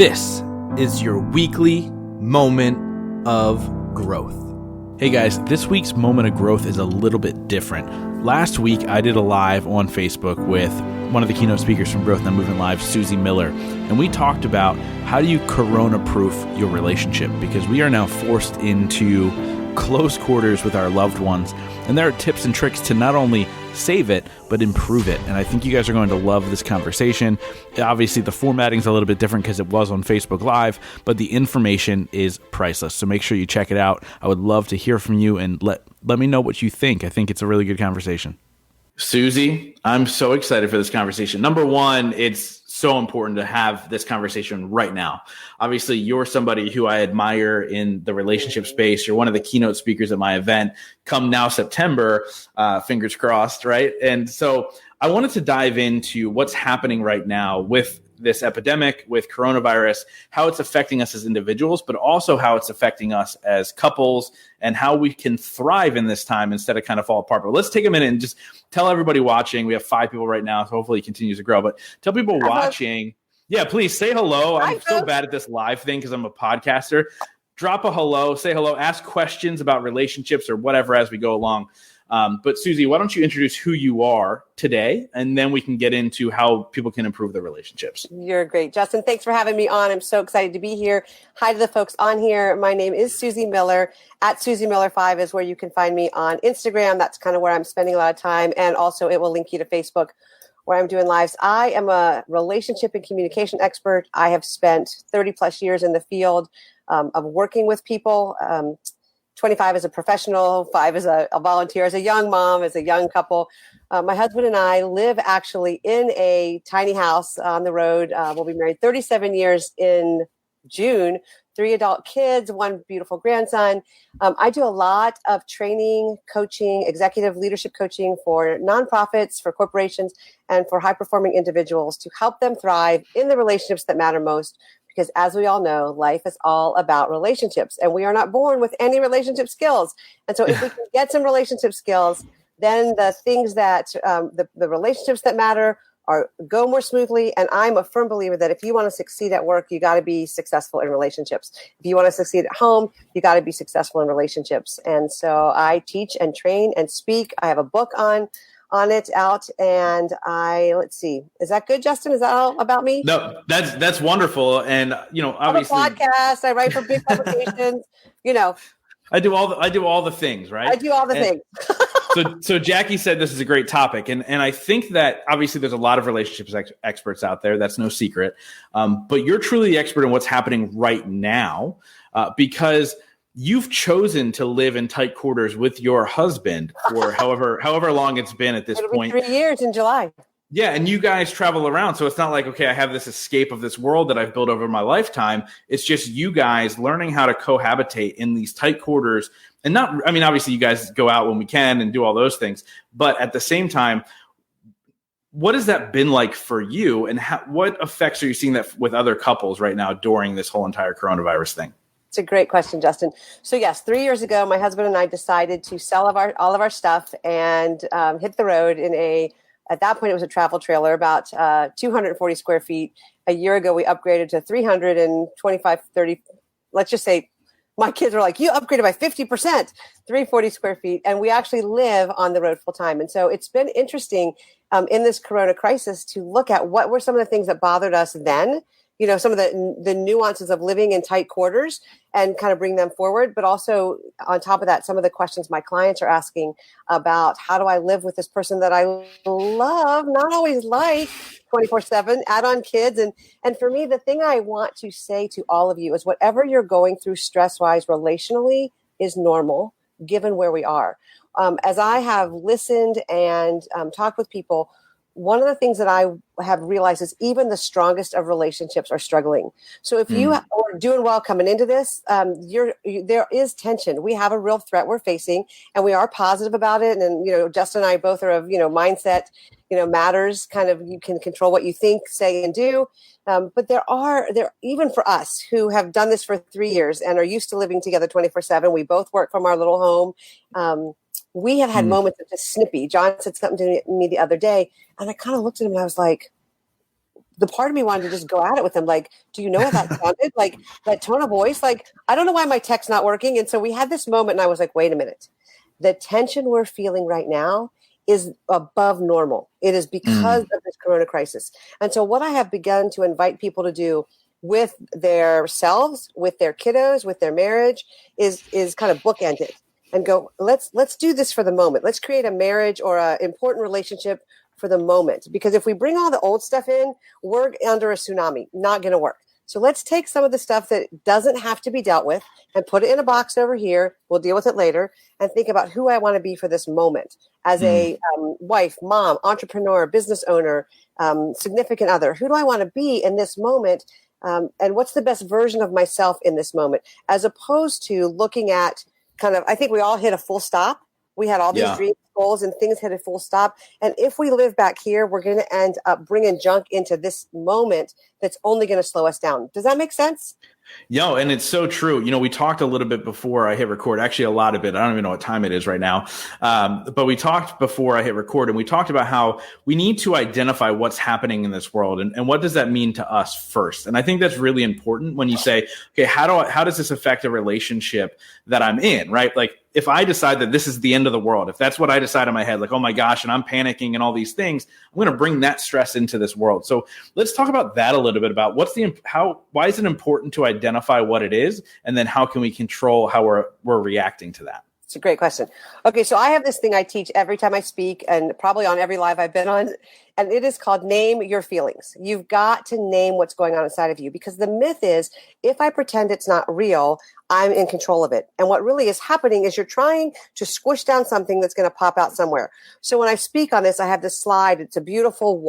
This is your weekly moment of growth. Hey guys, this week's moment of growth is a little bit different. Last week, I did a live on Facebook with one of the keynote speakers from Growth Now Movement Live, Susie Miller, and we talked about how do you Corona-Proof your relationship, because we are now forced into close quarters with our loved ones, and there are tips and tricks to not only save it, but improve it. And I think you guys are going to love this conversation. Obviously, the formatting is a little bit different because it was on Facebook Live, but the information is priceless. So make sure you check it out. I would love to hear from you and let me know what you think. I think it's a really good conversation. Susie, I'm so excited for this conversation. Number one, it's so important to have this conversation right now. Obviously, you're somebody who I admire in the relationship space. You're one of the keynote speakers at my event come now September, fingers crossed, right? And so I wanted to dive into what's happening right now with this epidemic, with coronavirus, how it's affecting us as individuals, but also how it's affecting us as couples and how we can thrive in this time instead of kind of fall apart. But let's take a minute and just tell everybody watching. We have 5 people right now, so hopefully it continues to grow. But tell people watching, yeah, please say hello. I'm so bad at this live thing because I'm a podcaster. Drop a hello, say hello, ask questions about relationships or whatever as we go along. But Susie, why don't you introduce who you are today, and then we can get into how people can improve their relationships. You're great, Justin. Thanks for having me on. I'm so excited to be here. Hi to the folks on here. My name is Susie Miller. At Susie Miller 5 is where you can find me on Instagram. That's kind of where I'm spending a lot of time. And also it will link you to Facebook where I'm doing lives. I am a relationship and communication expert. I have spent 30 plus years in the field of working with people. 25 as a professional, 5 as a volunteer, as a young mom, as a young couple. My husband and I live actually in a tiny house on the road. We'll be married 37 years in June, 3 adult kids, 1 beautiful grandson. I do a lot of training, coaching, executive leadership coaching for nonprofits, for corporations, and for high-performing individuals to help them thrive in the relationships that matter most. Because as we all know, life is all about relationships, and we are not born with any relationship skills. And so if we can get some relationship skills, then the things that the relationships that matter go more smoothly. And I'm a firm believer that if you want to succeed at work, you got to be successful in relationships. If you want to succeed at home, you got to be successful in relationships. And so I teach and train and speak. I have a book on it out, and let's see, is that good, Justin? Is that all about me? No, that's wonderful. And obviously, I have a podcast, I write for big publications. I do all the things, right? I do all the things. So Jackie said this is a great topic, and I think that obviously there's a lot of relationships experts out there. That's no secret, but you're truly the expert in what's happening right now, because you've chosen to live in tight quarters with your husband for however long it's been at this point. 3 years in July. Yeah, and you guys travel around, so it's not like, okay, I have this escape of this world that I've built over my lifetime. It's just you guys learning how to cohabitate in these tight quarters. And obviously you guys go out when we can and do all those things. But at the same time, what has that been like for you? And what effects are you seeing that with other couples right now during this whole entire coronavirus thing? It's a great question, Justin. So yes, 3 years ago, my husband and I decided to sell all of our stuff and hit the road at that point, it was a travel trailer, about 240 square feet. A year ago, we upgraded to 325, 30. Let's just say my kids were like, you upgraded by 50%, 340 square feet. And we actually live on the road full time. And so it's been interesting in this Corona crisis to look at what were some of the things that bothered us then, some of the nuances of living in tight quarters and kind of bring them forward. But also on top of that, some of the questions my clients are asking about how do I live with this person that I love, not always like 24/7, add on kids. And for me, the thing I want to say to all of you is whatever you're going through stress-wise relationally is normal given where we are. As I have listened and talked with people, one of the things that I have realized is even the strongest of relationships are struggling. So if you are doing well coming into this, there is tension. We have a real threat we're facing, and we are positive about it. And Justin and I both are of mindset, matters. Kind of you can control what you think, say, and do. But there even for us who have done this for 3 years and are used to living together 24/7. We both work from our little home. We have had moments of just snippy. John said something to me the other day, and I kind of looked at him and I was like, the part of me wanted to just go at it with him. Like, do you know how that sounded? Like that tone of voice? Like, I don't know why my text's not working. And so we had this moment and I was like, wait a minute. The tension we're feeling right now is above normal. It is because of this corona crisis. And so what I have begun to invite people to do with their selves, with their kiddos, with their marriage is kind of bookend it and go, let's do this for the moment. Let's create a marriage or an important relationship for the moment. Because if we bring all the old stuff in, we're under a tsunami, not going to work. So let's take some of the stuff that doesn't have to be dealt with and put it in a box over here. We'll deal with it later and think about who I want to be for this moment as a wife, mom, entrepreneur, business owner, significant other. Who do I want to be in this moment? And what's the best version of myself in this moment? As opposed to looking at I think we all hit a full stop. We had all these dreams, goals, and things hit a full stop. And if we live back here, we're going to end up bringing junk into this moment that's only going to slow us down. Does that make sense? Yo, and it's so true. We talked a little bit before I hit record, actually a lot of it. I don't even know what time it is right now. But we talked before I hit record and we talked about how we need to identify what's happening in this world and what does that mean to us first. And I think that's really important when you say, okay, how does this affect a relationship that I'm in, right? Like if I decide that this is the end of the world, if that's what I decide in my head, like, oh my gosh, and I'm panicking and all these things, I'm going to bring that stress into this world. So let's talk about that a little bit about why is it important to identify what it is? And then how can we control how we're reacting to that? It's a great question. Okay, so I have this thing I teach every time I speak and probably on every live I've been on, and it is called Name Your Feelings. You've got to name what's going on inside of you because the myth is if I pretend it's not real, I'm in control of it. And what really is happening is you're trying to squish down something that's going to pop out somewhere. So when I speak on this, I have this slide. It's a beautiful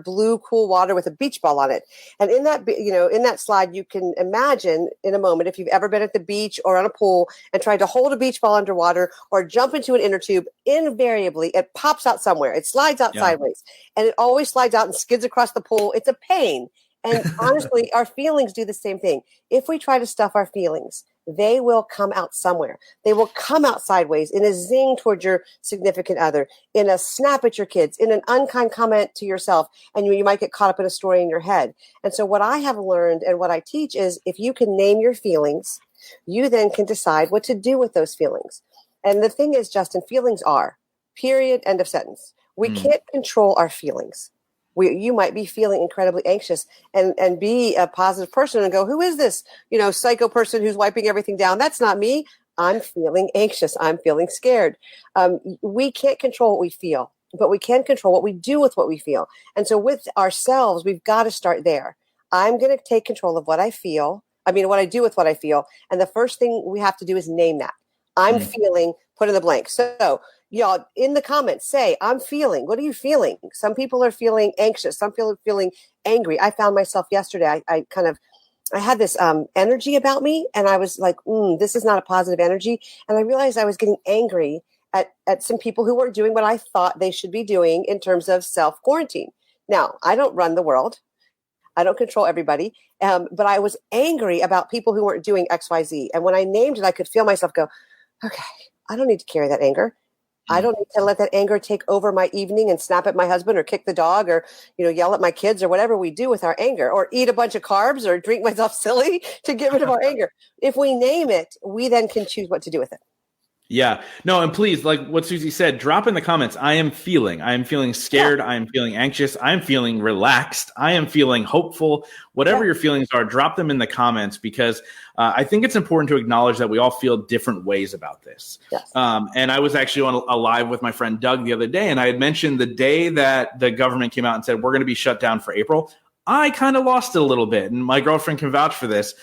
blue, cool water with a beach ball on it. And in that slide, you can imagine in a moment, if you've ever been at the beach or on a pool and tried to hold a beach ball underwater or jump into an inner tube, invariably it pops out somewhere. It slides out sideways and it always slides out and skids across the pool. It's a pain. And honestly, our feelings do the same thing. If we try to stuff our feelings, they will come out somewhere. They will come out sideways in a zing toward your significant other, in a snap at your kids, in an unkind comment to yourself, and you might get caught up in a story in your head. And so what I have learned and what I teach is if you can name your feelings, you then can decide what to do with those feelings. And the thing is, Justin, feelings are, period, end of sentence. We can't control our feelings. You might be feeling incredibly anxious and be a positive person and go, who is this, psycho person who's wiping everything down? That's not me. I'm feeling anxious. I'm feeling scared. We can't control what we feel, but we can control what we do with what we feel. And so with ourselves, we've got to start there. I'm going to take control of what I do with what I feel. And the first thing we have to do is name that. I'm feeling, put in the blank. So y'all in the comments say, I'm feeling, what are you feeling? Some people are feeling anxious. Some people are feeling angry. I found myself yesterday. I had this energy about me and I was like, this is not a positive energy. And I realized I was getting angry at some people who weren't doing what I thought they should be doing in terms of self-quarantine. Now, I don't run the world. I don't control everybody. But I was angry about people who weren't doing X, Y, Z. And when I named it, I could feel myself go, okay, I don't need to carry that anger. I don't need to let that anger take over my evening and snap at my husband or kick the dog or, yell at my kids or whatever we do with our anger or eat a bunch of carbs or drink myself silly to get rid of our anger. If we name it, we then can choose what to do with it. Yeah, no. And please, like what Susie said, drop in the comments. I am feeling scared. I am feeling anxious. I'm feeling relaxed. I am feeling hopeful. Whatever your feelings are, drop them in the comments because I think it's important to acknowledge that we all feel different ways about this. Yes. And I was actually on a live with my friend Doug the other day, and I had mentioned the day that the government came out and said, we're going to be shut down for April. I kind of lost it a little bit. And my girlfriend can vouch for this.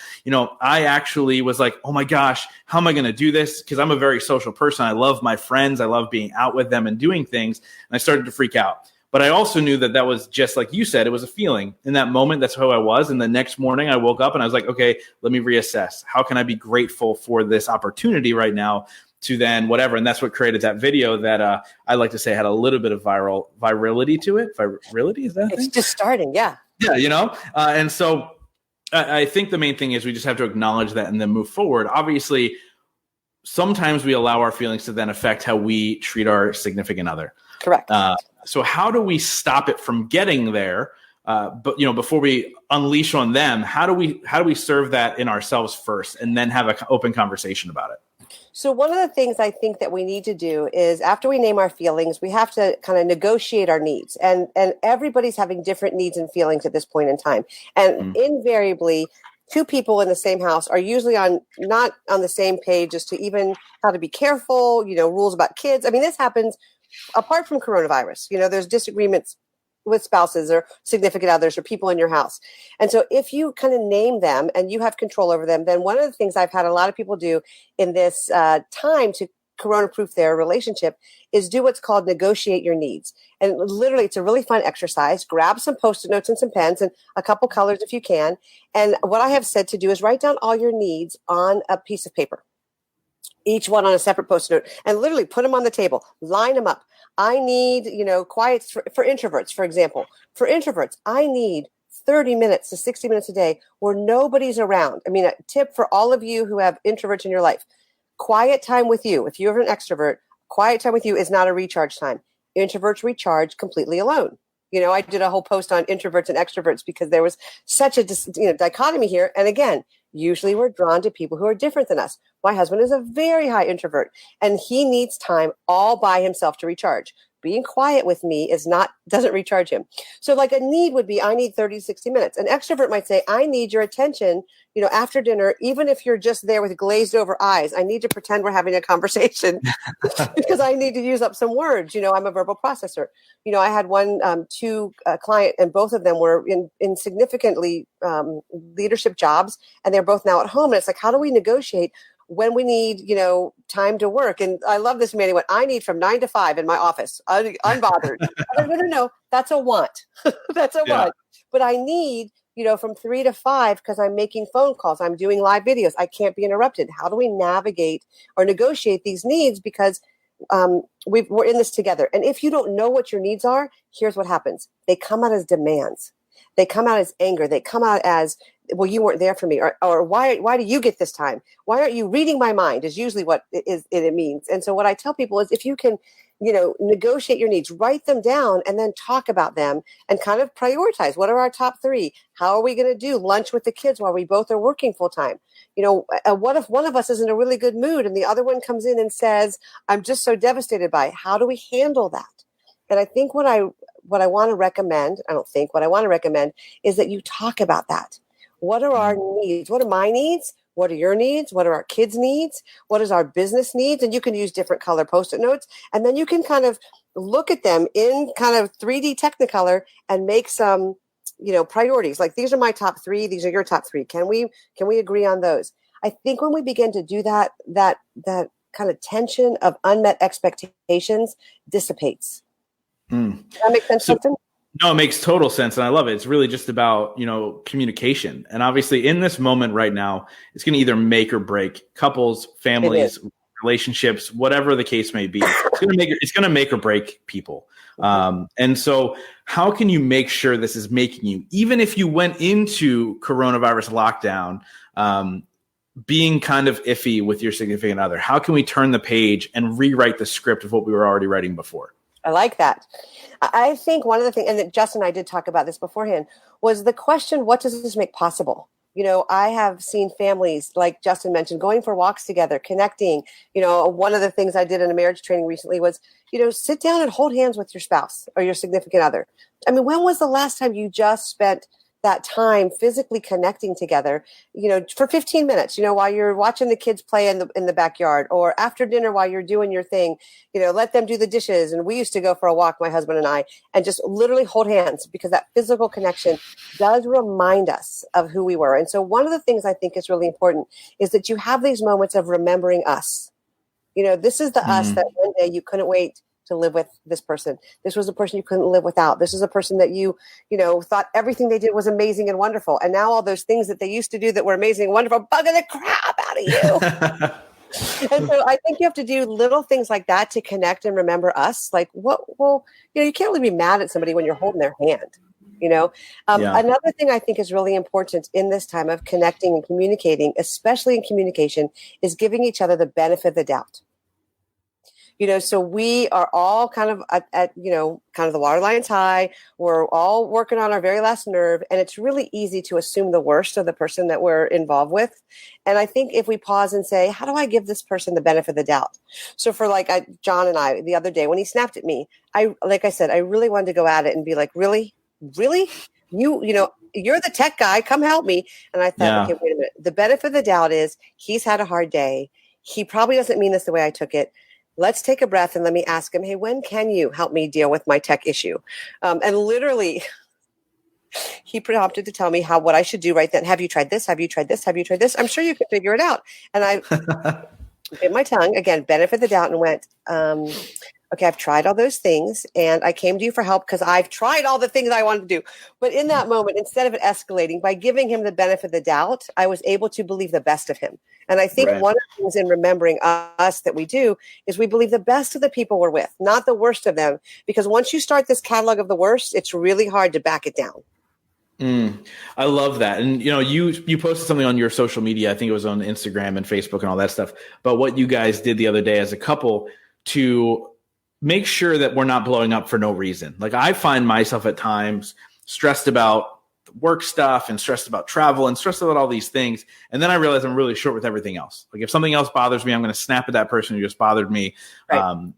I actually was like, oh my gosh, how am I going to do this? Because I'm a very social person. I love my friends. I love being out with them and doing things. And I started to freak out. But I also knew that was just like you said, it was a feeling. In that moment, that's who I was. And the next morning I woke up and I was like, okay, let me reassess. How can I be grateful for this opportunity right now to then whatever? And that's what created that video that I like to say had a little bit of virality to it. Virality, is that It's just starting, yeah. Yeah, and so I think the main thing is we just have to acknowledge that and then move forward. Obviously, sometimes we allow our feelings to then affect how we treat our significant other. Correct. So how do we stop it from getting there but before we unleash on them, how do we serve that in ourselves first, and then have an open conversation about it? So one of the things I think that we need to do is, after we name our feelings, we have to kind of negotiate our needs. And everybody's having different needs and feelings at this point in time. And invariably, two people in the same house are usually not on the same page as to even how to be careful, rules about kids. I mean, this happens apart from coronavirus. There's disagreements with spouses or significant others or people in your house. And so if you kind of name them and you have control over them, then one of the things I've had a lot of people do in this time to Corona-proof their relationship is do what's called negotiate your needs. And literally, it's a really fun exercise. Grab some Post-it notes and some pens and a couple colors if you can. And what I have said to do is write down all your needs on a piece of paper, each one on a separate Post-it note, and literally put them on the table, line them up. I need, quiet for introverts, for example. For introverts, I need 30 minutes to 60 minutes a day where nobody's around. I mean, a tip for all of you who have introverts in your life: quiet time with you. If you're an extrovert, quiet time with you is not a recharge time. Introverts recharge completely alone. I did a whole post on introverts and extroverts because there was such a dichotomy here. And again, usually we're drawn to people who are different than us. My husband is a very high introvert, and he needs time all by himself to recharge. Being quiet with me doesn't recharge him. So like a need would be, I need 30 to 60 minutes. An extrovert might say, I need your attention, after dinner, even if you're just there with glazed over eyes. I need to pretend we're having a conversation because I need to use up some words. I'm a verbal processor. I had two client, and both of them were in significantly leadership jobs, and they're both now at home. And it's like, how do we negotiate when we need, time to work? And I love this man. He went, I need from 9 to 5 in my office, unbothered. I go, no, that's a want. That's a want. But I need, from 3 to 5 because I'm making phone calls. I'm doing live videos. I can't be interrupted. How do we navigate or negotiate these needs? Because we're in this together. And if you don't know what your needs are, here's what happens. They come out as demands. They come out as anger. They come out as, well, you weren't there for me, or why do you get this time? Why aren't you reading my mind is usually what it means. And so what I tell people is, if you can, negotiate your needs, write them down, and then talk about them and kind of prioritize. What are our top 3? How are we going to do lunch with the kids while we both are working full time? What if one of us is in a really good mood and the other one comes in and says, I'm just so devastated by it. How do we handle that? And I think what I want to recommend, what I want to recommend is that you talk about that. What are our needs? What are my needs? What are your needs? What are our kids' needs? What is our business needs? And you can use different color Post-it notes. And then you can kind of look at them in kind of 3D Technicolor and make some, priorities. Like, these are my top 3. These are your top 3. Can we agree on those? I think when we begin to do that kind of tension of unmet expectations dissipates. Does that make sense, Justin? No, it makes total sense. And I love it. It's really just about, communication. And obviously in this moment right now, it's going to either make or break couples, families, relationships, whatever the case may be. It's going to make or break people. And so how can you make sure this is making you, even if you went into coronavirus lockdown, being kind of iffy with your significant other, how can we turn the page and rewrite the script of what we were already writing before? I like that. I think one of the things, and that Justin and I did talk about this beforehand, was the question, what does this make possible? I have seen families, like Justin mentioned, going for walks together, connecting. One of the things I did in a marriage training recently was, sit down and hold hands with your spouse or your significant other. I mean, when was the last time you just spent that time physically connecting together, for 15 minutes, while you're watching the kids play in the backyard, or after dinner while you're doing your thing, let them do the dishes. And we used to go for a walk, my husband and I, and just literally hold hands, because that physical connection does remind us of who we were. And so one of the things I think is really important is that you have these moments of remembering us. This is the us that one day you couldn't wait to live with this person. This was a person you couldn't live without. This is a person that you thought everything they did was amazing and wonderful. And now all those things that they used to do that were amazing and wonderful, bugging the crap out of you. And so I think you have to do little things like that to connect and remember us. Like, you can't really be mad at somebody when you're holding their hand. Another thing I think is really important in this time of connecting and communicating, especially in communication, is giving each other the benefit of the doubt. So we are all kind of at kind of the waterline's high. We're all working on our very last nerve, and it's really easy to assume the worst of the person that we're involved with. And I think if we pause and say, how do I give this person the benefit of the doubt? So for John and I, the other day when he snapped at me, like I said, I really wanted to go at it and be like, really? You're the tech guy, come help me. And I thought, okay, wait a minute. The benefit of the doubt is he's had a hard day. He probably doesn't mean this the way I took it. Let's take a breath and let me ask him, hey, when can you help me deal with my tech issue? And literally, he prompted to tell me what I should do right then. Have you tried this? Have you tried this? Have you tried this? I'm sure you can figure it out. And I bit my tongue, again, benefit of the doubt, and went, okay, I've tried all those things, and I came to you for help because I've tried all the things I wanted to do. But in that moment, instead of it escalating, by giving him the benefit of the doubt, I was able to believe the best of him. And I think one of the things in remembering us that we do is we believe the best of the people we're with, not the worst of them. Because once you start this catalog of the worst, it's really hard to back it down. I love that. And, you posted something on your social media. I think it was on Instagram and Facebook and all that stuff. But what you guys did the other day as a couple to make sure that we're not blowing up for no reason. Like, I find myself at times stressed about work stuff and stressed about travel and stressed about all these things. And then I realize I'm really short with everything else. Like, if something else bothers me, I'm going to snap at that person who just bothered me. Right.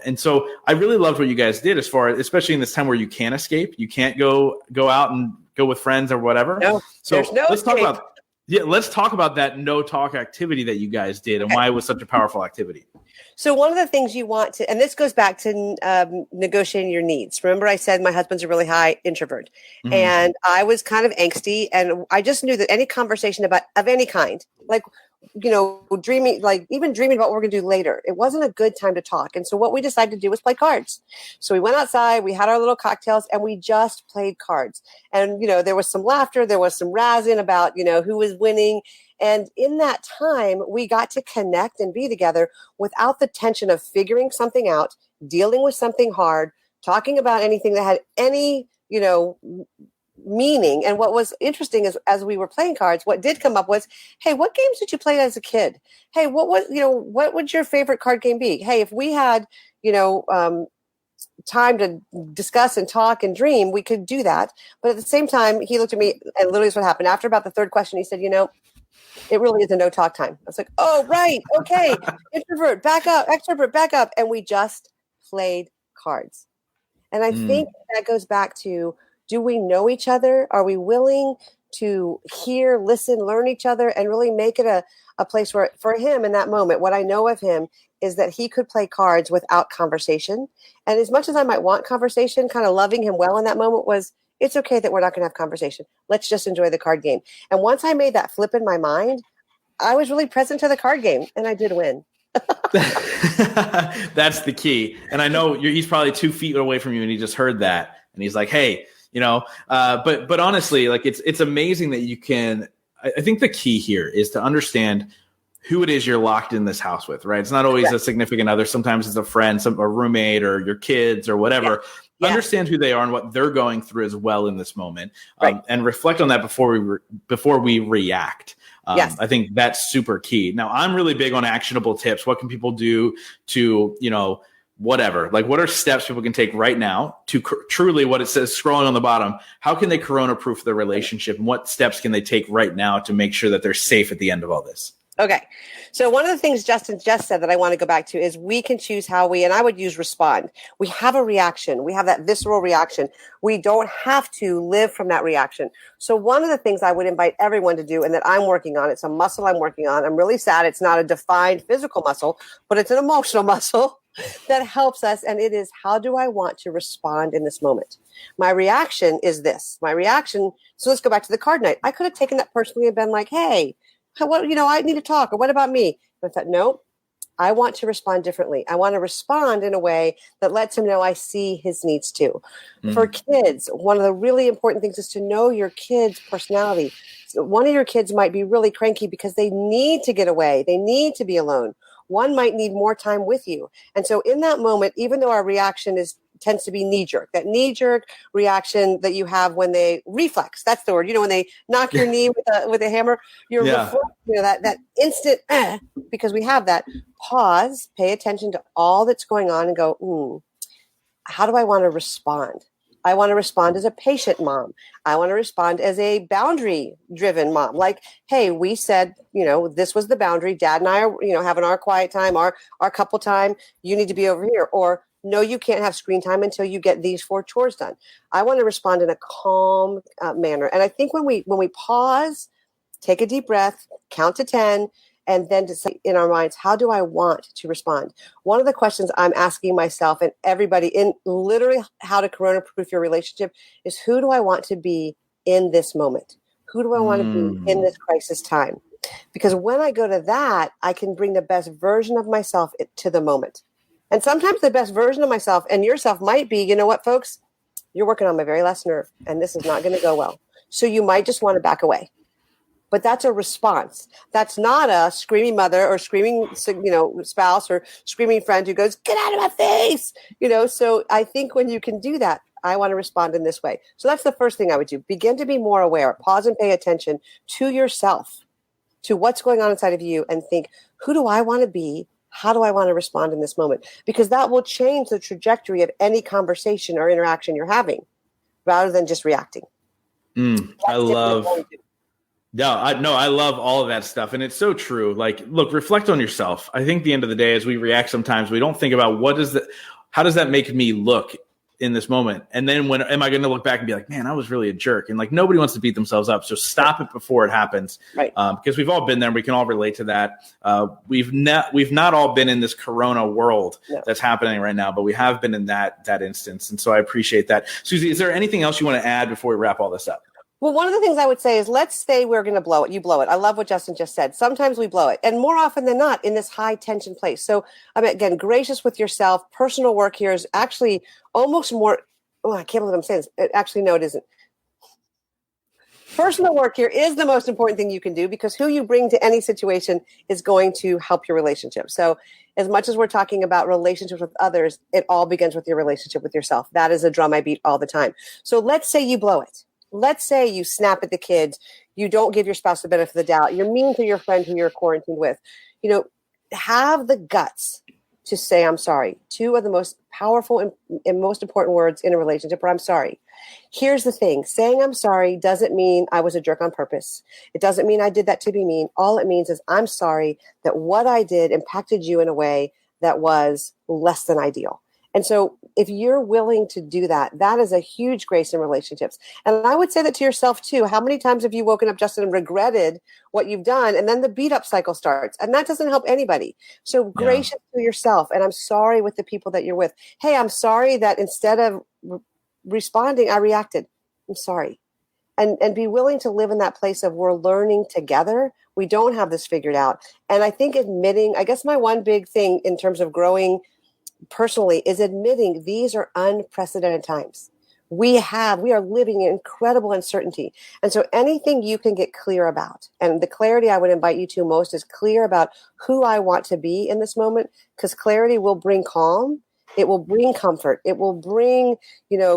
And so I really loved what you guys did as far as, especially in this time where you can't escape, you can't go out and go with friends or whatever. No, so let's escape. Let's talk about that no talk activity that you guys did and why it was such a powerful activity. So one of the things you want to, and this goes back to negotiating your needs. Remember, I said my husband's a really high introvert, and I was kind of angsty, and I just knew that any conversation of any kind, dreaming about what we're going to do later, it wasn't a good time to talk. And so what we decided to do was play cards. So we went outside, we had our little cocktails, and we just played cards. And, there was some laughter, there was some razzing about, who was winning. And in that time, we got to connect and be together without the tension of figuring something out, dealing with something hard, talking about anything that had any, meaning. And what was interesting is, as we were playing cards, what did come up was, hey, what games did you play as a kid? Hey, what would your favorite card game be? Hey, if we had, time to discuss and talk and dream, we could do that. But at the same time, he looked at me, and literally is what happened. After about the third question, he said, it really is a no talk time. I was like, oh, right. Okay. Introvert, back up. Extrovert, back up. And we just played cards. And I think that goes back to, do we know each other? Are we willing to hear, listen, learn each other, and really make it a place where, for him in that moment, what I know of him is that he could play cards without conversation. And as much as I might want conversation, kind of loving him well in that moment was, it's okay that we're not going to have conversation. Let's just enjoy the card game. And once I made that flip in my mind, I was really present to the card game, and I did win. That's the key. And I know he's probably 2 feet away from you, and he just heard that, and he's like, hey, but honestly, like, it's amazing that you can. I think the key here is to understand who it is you're locked in this house with, right? It's not always a significant other. Sometimes it's a friend, a roommate, or your kids or whatever. Yeah. Understand who they are and what they're going through as well in this moment, and reflect on that before we react. I think that's super key. Now, I'm really big on actionable tips. What can people do to, whatever, like, what are steps people can take right now to truly, what it says scrolling on the bottom, how can they Corona-proof their relationship, and what steps can they take right now to make sure that they're safe at the end of all this? Okay. So one of the things Justin just said that I want to go back to is we can choose how and I would use respond. We have a reaction. We have that visceral reaction. We don't have to live from that reaction. So one of the things I would invite everyone to do, and that I'm working on, it's a muscle I'm working on. I'm really sad it's not a defined physical muscle, but it's an emotional muscle that helps us. And it is, how do I want to respond in this moment? My reaction is this. So let's go back to the card night. I could have taken that personally and been like, hey, I need to talk, or what about me? But I thought, no, I want to respond differently. I want to respond in a way that lets him know I see his needs too. For kids, one of the really important things is to know your kid's personality. So one of your kids might be really cranky because they need to get away. They need to be alone. One might need more time with you. And so in that moment, even though our reaction tends to be knee-jerk, that knee-jerk reaction that you have when they reflex, that's the word, when they knock your knee with a hammer, that instant, because we have that, pause, pay attention to all that's going on and go, how do I want to respond? I want to respond as a patient mom. I want to respond as a boundary driven mom. Like, hey, we said, this was the boundary. Dad and I are, having our quiet time, our couple time. You need to be over here. Or no, you can't have screen time until you get these 4 chores done. I want to respond in a calm manner. And I think when we pause, take a deep breath, count to 10, and then to say in our minds, how do I want to respond? One of the questions I'm asking myself and everybody in literally how to Corona-proof your relationship is, who do I want to be in this moment? Who do I want to be in this crisis time? Because when I go to that, I can bring the best version of myself to the moment. And sometimes the best version of myself and yourself might be, you know what, folks, you're working on my very last nerve and this is not going to go well. So you might just want to back away. But that's a response. That's not a screaming mother or screaming, spouse or screaming friend who goes, get out of my face. So I think when you can do that, I want to respond in this way. So that's the first thing I would do. Begin to be more aware, pause and pay attention to yourself, to what's going on inside of you, and think, who do I want to be? How do I want to respond in this moment? Because that will change the trajectory of any conversation or interaction you're having rather than just reacting. I love all of that stuff. And it's so true. Like, look, reflect on yourself. I think at the end of the day, as we react, sometimes we don't think about how does that make me look in this moment? And then when am I going to look back and be like, man, I was really a jerk. And like, nobody wants to beat themselves up. So stop it before it happens. Right. Because we've all been there. And we can all relate to that. We've not all been in this Corona world that's happening right now, but we have been in that instance. And so I appreciate that. Susie, is there anything else you want to add before we wrap all this up? Well, one of the things I would say is, let's say we're going to blow it. You blow it. I love what Justin just said. Sometimes we blow it. And more often than not in this high tension place. So again, gracious with yourself. Personal work here is actually almost more. Oh, I can't believe I'm saying this. Actually, no, it isn't. Personal work here is the most important thing you can do, because who you bring to any situation is going to help your relationship. So as much as we're talking about relationships with others, it all begins with your relationship with yourself. That is a drum I beat all the time. So let's say you blow it. Let's say you snap at the kids, you don't give your spouse the benefit of the doubt, you're mean to your friend who you're quarantined with. Have the guts to say, I'm sorry. 2 of the most powerful and most important words in a relationship are, I'm sorry. Here's the thing. Saying I'm sorry doesn't mean I was a jerk on purpose. It doesn't mean I did that to be mean. All it means is I'm sorry that what I did impacted you in a way that was less than ideal. And so if you're willing to do that, that is a huge grace in relationships. And I would say that to yourself too. How many times have you woken up, Justin, and regretted what you've done? And then the beat up cycle starts. And that doesn't help anybody. So gracious to yourself. And I'm sorry with the people that you're with. Hey, I'm sorry that instead of responding, I reacted. I'm sorry. And be willing to live in that place of, we're learning together. We don't have this figured out. And I think admitting, I guess my one big thing in terms of growing personally is admitting these are unprecedented times. We are living in incredible uncertainty. And so anything you can get clear about, and the clarity I would invite you to most is clear about who I want to be in this moment, because clarity will bring calm. It will bring comfort. It will bring,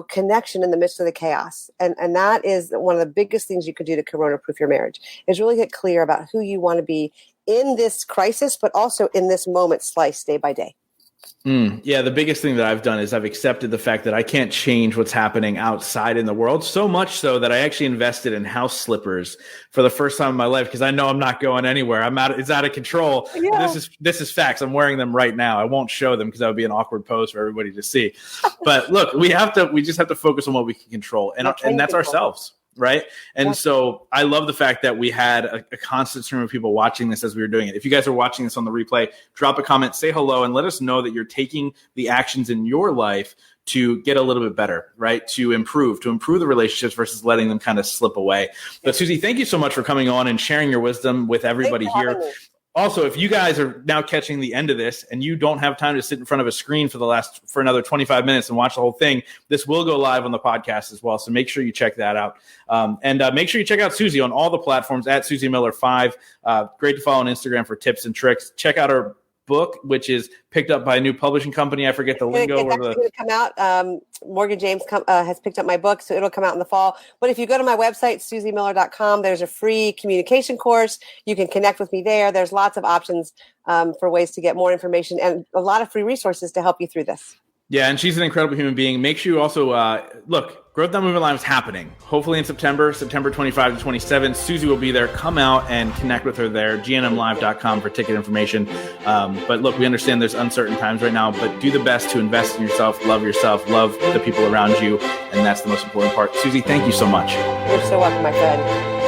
connection in the midst of the chaos. And that is one of the biggest things you could do to Corona-proof your marriage, is really get clear about who you want to be in this crisis, but also in this moment sliced day by day. Yeah, the biggest thing that I've done is I've accepted the fact that I can't change what's happening outside in the world, so much so that I actually invested in house slippers for the first time in my life, because I know I'm not going anywhere. It's out of control. Yeah. This is facts. I'm wearing them right now. I won't show them because that would be an awkward pose for everybody to see. But look, we just have to focus on what we can control, and that's ourselves. Right. And so I love the fact that we had a constant stream of people watching this as we were doing it. If you guys are watching this on the replay, drop a comment, say hello, and let us know that you're taking the actions in your life to get a little bit better, right? To improve the relationships versus letting them kind of slip away. But Susie, thank you so much for coming on and sharing your wisdom with everybody here. Also, if you guys are now catching the end of this and you don't have time to sit in front of a screen for another 25 minutes and watch the whole thing, this will go live on the podcast as well. So make sure you check that out. And make sure you check out Susie on all the platforms at Susie Miller 5. Great to follow on Instagram for tips and tricks. Check out her book, which is picked up by a new publishing company. I forget the lingo. It's actually going to come out. Morgan James has picked up my book, so it'll come out in the fall. But if you go to my website, susiemiller.com, there's a free communication course. You can connect with me there. There's lots of options for ways to get more information and a lot of free resources to help you through this. Yeah, and she's an incredible human being. Make sure you also, look, Growth Not Movement Live is happening. Hopefully in September 25 to 27. Susie will be there. Come out and connect with her there. gnmlive.com for ticket information. But look, we understand there's uncertain times right now, but do the best to invest in yourself, love the people around you, and that's the most important part. Susie, thank you so much. You're so welcome, my friend.